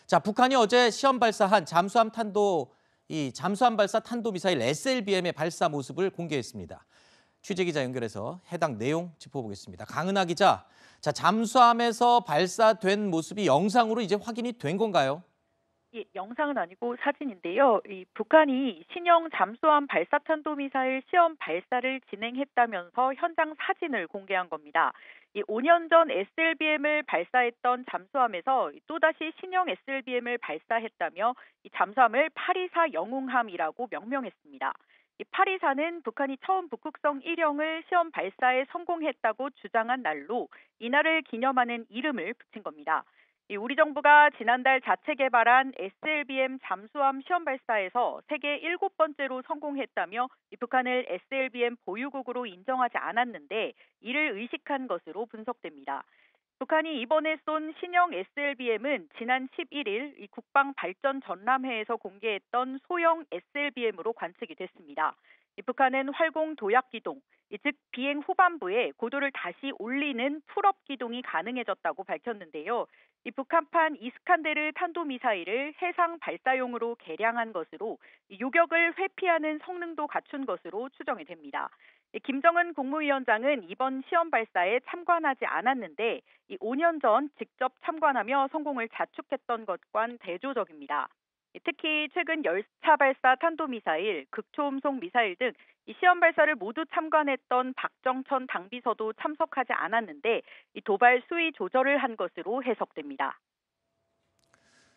자, 북한이 어제 시험 발사한 잠수함 발사 탄도미사일 SLBM의 발사 모습을 공개했습니다. 취재 기자 연결해서 해당 내용 짚어보겠습니다. 강은하 기자, 자, 잠수함에서 발사된 모습이 영상으로 이제 확인이 된 건가요? 예, 영상은 아니고 사진인데요. 북한이 신형 잠수함 발사탄도미사일 시험 발사를 진행했다면서 현장 사진을 공개한 겁니다. 5년 전 SLBM을 발사했던 잠수함에서 또다시 신형 SLBM을 발사했다며 이 잠수함을 824 영웅함이라고 명명했습니다. 이 824는 북한이 처음 북극성 1형을 시험 발사에 성공했다고 주장한 날로 이날을 기념하는 이름을 붙인 겁니다. 우리 정부가 지난달 자체 개발한 SLBM 잠수함 시험 발사에서 세계 7번째로 성공했다며 북한을 SLBM 보유국으로 인정하지 않았는데 이를 의식한 것으로 분석됩니다. 북한이 이번에 쏜 신형 SLBM은 지난 11일 국방발전 전람회에서 공개했던 소형 SLBM으로 관측이 됐습니다. 북한은 활공 도약 기동, 즉 비행 후반부에 고도를 다시 올리는 풀업 기동이 가능해졌다고 밝혔는데요. 북한판 이스칸데르 탄도미사일을 해상 발사용으로 개량한 것으로 요격을 회피하는 성능도 갖춘 것으로 추정이 됩니다. 김정은 국무위원장은 이번 시험 발사에 참관하지 않았는데 5년 전 직접 참관하며 성공을 자축했던 것과는 대조적입니다. 특히 최근 열차 발사 탄도미사일, 극초음속 미사일 등 이 시험 발사를 모두 참관했던 박정천 당비서도 참석하지 않았는데 이 도발 수위 조절을 한 것으로 해석됩니다.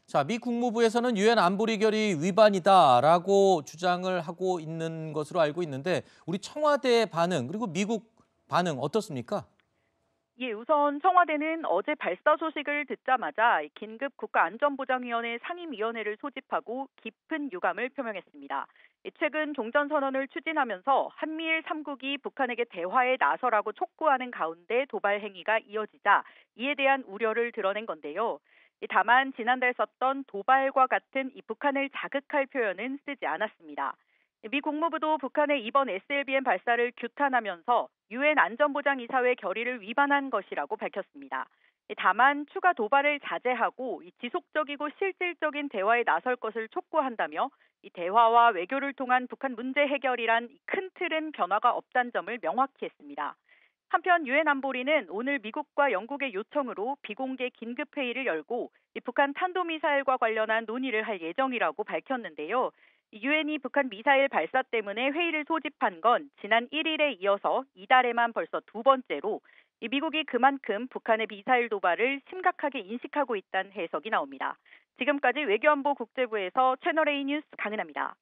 자, 미 국무부에서는 유엔 안보리 결의 위반이다라고 주장을 하고 있는 것으로 알고 있는데 우리 청와대의 반응 그리고 미국 반응 어떻습니까? 예, 우선 청와대는 어제 발사 소식을 듣자마자 긴급 국가안전보장위원회 상임위원회를 소집하고 깊은 유감을 표명했습니다. 최근 종전선언을 추진하면서 한미일 3국이 북한에게 대화에 나서라고 촉구하는 가운데 도발 행위가 이어지자 이에 대한 우려를 드러낸 건데요. 다만 지난달 썼던 도발과 같은 이 북한을 자극할 표현은 쓰지 않았습니다. 미 국무부도 북한의 이번 SLBM 발사를 규탄하면서 유엔 안전보장이사회 결의를 위반한 것이라고 밝혔습니다. 다만 추가 도발을 자제하고 지속적이고 실질적인 대화에 나설 것을 촉구한다며 이 대화와 외교를 통한 북한 문제 해결이란 큰 틀은 변화가 없다는 점을 명확히 했습니다. 한편 유엔 안보리는 오늘 미국과 영국의 요청으로 비공개 긴급회의를 열고 북한 탄도미사일과 관련한 논의를 할 예정이라고 밝혔는데요. 유엔이 북한 미사일 발사 때문에 회의를 소집한 건 지난 1일에 이어서 이달에만 벌써 두 번째로 미국이 그만큼 북한의 미사일 도발을 심각하게 인식하고 있다는 해석이 나옵니다. 지금까지 외교안보 국제부에서 채널A 뉴스 강은하입니다.